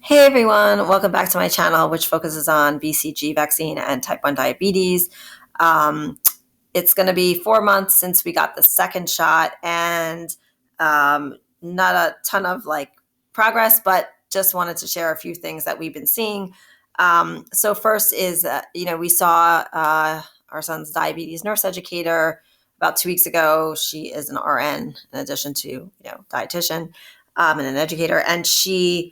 Hey everyone, welcome back to my channel, which focuses on BCG vaccine and type 1 diabetes. Um, it's going to be 4 months since we got the second shot, and not a ton of progress, but just wanted to share a few things that we've been seeing. So first is, we saw our son's diabetes nurse educator about 2 weeks ago. She is an RN in addition to, dietitian and an educator, and she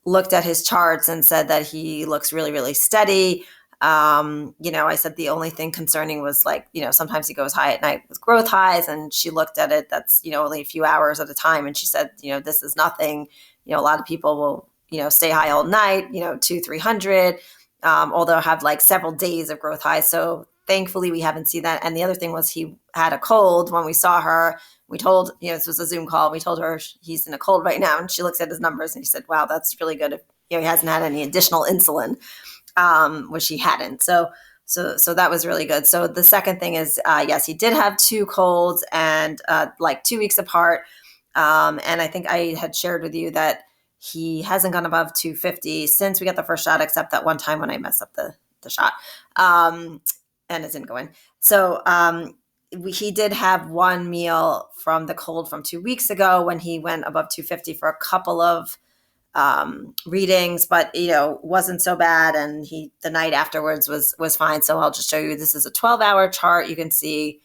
looked at his charts and said that he looks really, really steady. I said the only thing concerning was sometimes he goes high at night with growth highs, and she looked at it. That's, only a few hours at a time. And she said, this is nothing. A lot of people will, stay high all night, 300, although have several days of growth highs. So thankfully we haven't seen that. And the other thing was he had a cold when we saw her. We told, this was a Zoom call. We told her he's in a cold right now. And she looks at his numbers and she said, wow, that's really good. If, he hasn't had any additional insulin, which he hadn't. So that was really good. So the second thing is, yes, he did have two colds and 2 weeks apart. And I think I had shared with you that he hasn't gone above 250 since we got the first shot, except that one time when I messed up the shot and it didn't go in. So he did have one meal from the cold from 2 weeks ago when he went above 250 for a couple of readings, but wasn't so bad, and the night afterwards was fine. So I'll just show you. This is a 12-hour chart. You can see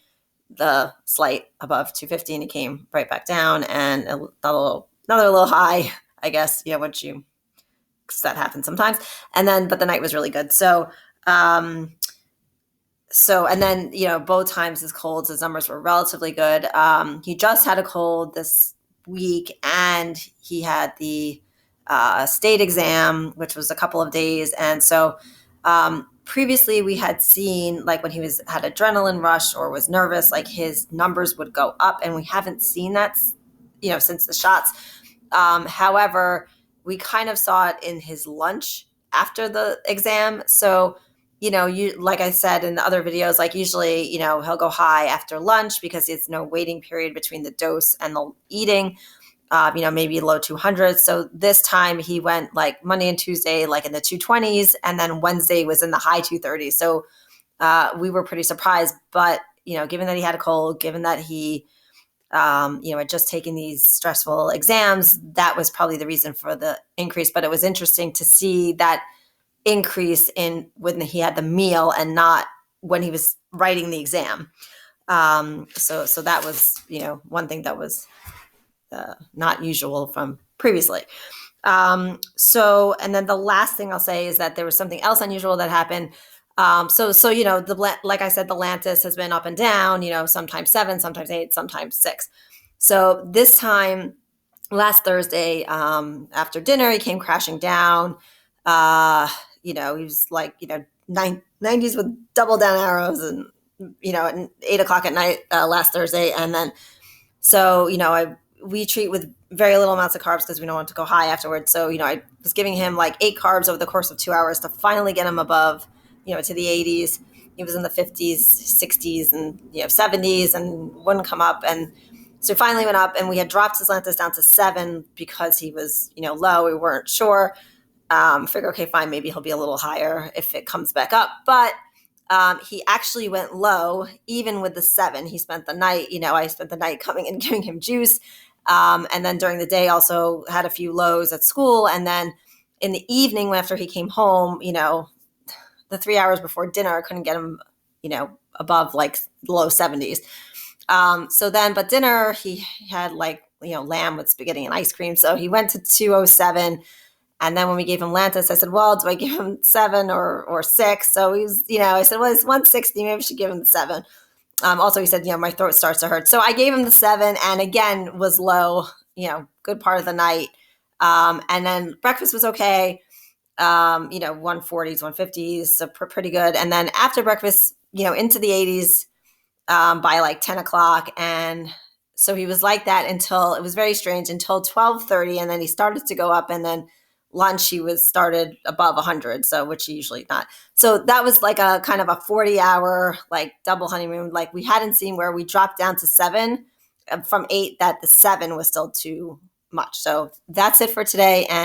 the slight above 250, and he came right back down, and another little high, I guess. That happens sometimes. And then, but the night was really good. So and then, both times his colds, his numbers were relatively good. He just had a cold this week, and he had the state exam, which was a couple of days. And so previously we had seen, when he had adrenaline rush or was nervous, his numbers would go up, and we haven't seen that, since the shots. However, we kind of saw it in his lunch after the exam. So like I said in the other videos, usually, he'll go high after lunch because there's no waiting period between the dose and the eating, maybe low 200s. So this time he went Monday and Tuesday, in the 220s, and then Wednesday was in the high 230s. So we were pretty surprised, but, given that he had a cold, given that he, had just taken these stressful exams, that was probably the reason for the increase. But it was interesting to see that increase in when he had the meal and not when he was writing the exam. So that was, one thing that was not usual from previously. And then the last thing I'll say is that there was something else unusual that happened. Like I said, the Lantus has been up and down, sometimes 7, sometimes 8, sometimes 6. So this time, last Thursday, after dinner, he came crashing down. He was 90s with double down arrows, and, at 8 o'clock at night last Thursday. And then, we treat with very little amounts of carbs because we don't want to go high afterwards. So, I was giving him 8 carbs over the course of 2 hours to finally get him above, to the 80s. He was in the 50s, 60s, and, 70s, and wouldn't come up. And so finally went up, and we had dropped his Lantus down to 7 because he was, low. We weren't sure. Figure, okay, fine, maybe he'll be a little higher if it comes back up. But he actually went low, even with the 7. He spent the night, I spent the night coming and giving him juice. And then during the day also had a few lows at school. And then in the evening, after he came home, the 3 hours before dinner, I couldn't get him, above low 70s. But dinner, he had lamb with spaghetti and ice cream. So he went to 207. And then when we gave him Lantus, I said, well, do I give him 7 or 6? So he was, I said, well, it's 160. Maybe I should give him the 7. Also, he said, my throat starts to hurt. So I gave him the 7, and again, was low, good part of the night. And then breakfast was okay. 140s, 150s, so pretty good. And then after breakfast, into the 80s by 10 o'clock. And so he was like that until, it was very strange, until 12:30. And then he started to go up, and then lunch he was started above 100, so which he usually not. So that was a kind of a 40-hour double honeymoon. We hadn't seen where we dropped down to 7 from 8, that the 7 was still too much. So that's it for today. And